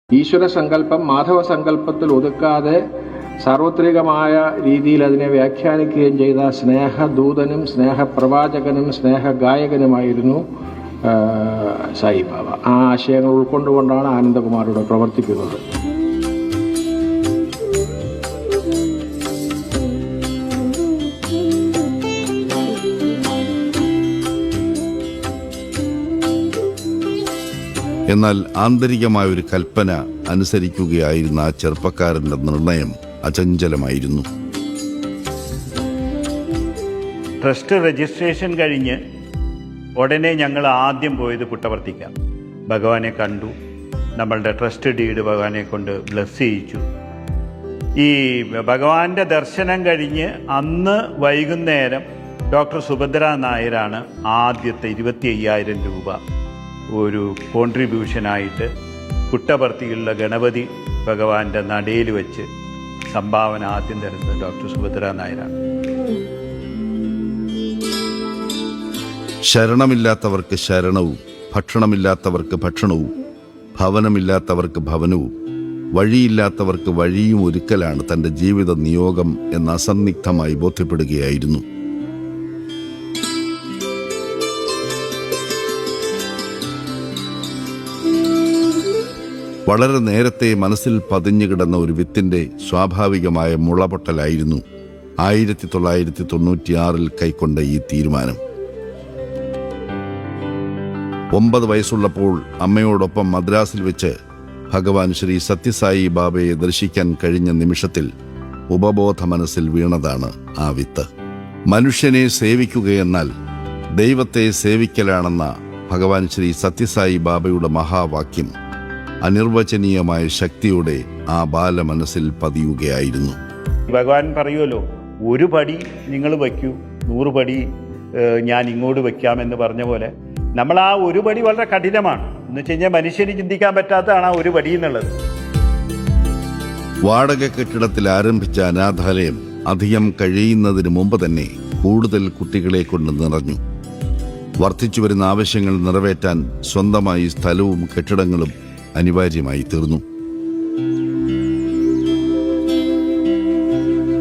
ഈശ്വര സങ്കല്പം മാധവ സങ്കല്പത്തിൽ ഒതുക്കാതെ സാർവത്രികമായ രീതിയിൽ അതിനെ വ്യാഖ്യാനിക്കുകയും ചെയ്ത സ്നേഹദൂതനും സ്നേഹപ്രവാചകനും സ്നേഹഗായകനുമായിരുന്നു സായിബാബ. ആ ആശയങ്ങൾ ഉൾക്കൊണ്ടുകൊണ്ടാണ് ആനന്ദകുമാറിവിടെ പ്രവർത്തിക്കുന്നത്. എന്നാൽ ആന്തരികമായൊരു കൽപ്പന അനുസരിക്കുകയായിരുന്ന ആ ചെറുപ്പക്കാരൻ്റെ നിർണയം അചഞ്ചലമായിരുന്നു. ട്രസ്റ്റ് രജിസ്ട്രേഷൻ കഴിഞ്ഞ് ഉടനെ ഞങ്ങൾ ആദ്യം പോയത് പുട്ടപർത്തിക്കാണ്. ഭഗവാനെ കണ്ടു, നമ്മളുടെ ട്രസ്റ്റ് ഡീഡ് ഭഗവാനെ കൊണ്ട് ബ്ലെസ് ചെയ്യിച്ചു. ഈ ഭഗവാന്റെ ദർശനം കഴിഞ്ഞ് അന്ന് വൈകുന്നേരം ഡോക്ടർ സുഭദ്ര നായരാണ് ആദ്യത്തെ 25,000 രൂപ ഒരു കോൺട്രിബ്യൂഷനായിട്ട് പുട്ടപർത്തിയുള്ള ഗണപതി ഭഗവാന്റെ നടയിൽ വെച്ച് സംഭാവന ആദ്യം തരുന്നത് ഡോക്ടർ സുഭദ്ര നായരാണ്. ശരണമില്ലാത്തവർക്ക് ശരണവും, ഭക്ഷണമില്ലാത്തവർക്ക് ഭക്ഷണവും, ഭവനമില്ലാത്തവർക്ക് ഭവനവും, വഴിയില്ലാത്തവർക്ക് വഴിയും ഒരുക്കലാണ് തൻ്റെ ജീവിത നിയോഗം എന്ന് അസന്നിഗ്ധമായി ബോധ്യപ്പെടുകയായിരുന്നു. വളരെ നേരത്തെ മനസ്സിൽ പതിഞ്ഞുകിടന്ന ഒരു വിത്തിന്റെ സ്വാഭാവികമായ മുളപൊട്ടലായിരുന്നു 1996 കൈക്കൊണ്ട ഈ തീരുമാനം. 9 വയസ്സുള്ളപ്പോൾ അമ്മയോടൊപ്പം മദ്രാസിൽ വെച്ച് ഭഗവാൻ ശ്രീ സത്യസായി ബാബയെ ദർശിക്കാൻ കഴിഞ്ഞ നിമിഷത്തിൽ ഉപബോധ മനസ്സിൽ വീണതാണ് ആ വിത്ത്. മനുഷ്യനെ സേവിക്കുകയെന്നാൽ ദൈവത്തെ സേവിക്കലാണെന്ന ഭഗവാൻ ശ്രീ സത്യസായി ബാബയുടെ മഹാവാക്യം അനിർവചനീയമായ ശക്തിയോടെ ആ ബാലമനസ്സിൽ പതിയുകയായിരുന്നു. ഭഗവാൻ പറയുമല്ലോ, 1 പടി നിങ്ങൾ വയ്ക്കൂ, 100 പടി ഞാൻ ഇങ്ങോട്ട് വയ്ക്കാമെന്ന് പറഞ്ഞ പോലെ നമ്മൾ ആ 1 പടി വളരെ കഠിനമാണ്. എന്ന് വെച്ച് കഴിഞ്ഞാൽ മനുഷ്യന് ചിന്തിക്കാൻ പറ്റാത്തതാണ് ആ 1 പടി എന്നുള്ളത്. വാടക കെട്ടിടത്തിൽ ആരംഭിച്ച അനാഥാലയം അധികം കഴിയുന്നതിന് മുമ്പ് തന്നെ കൂടുതൽ കുട്ടികളെ കൊണ്ട് നിറഞ്ഞു. വർദ്ധിച്ചു വരുന്ന ആവശ്യങ്ങൾ നിറവേറ്റാൻ സ്വന്തമായി സ്ഥലവും കെട്ടിടങ്ങളും അനിവാര്യമായി തീർന്നു.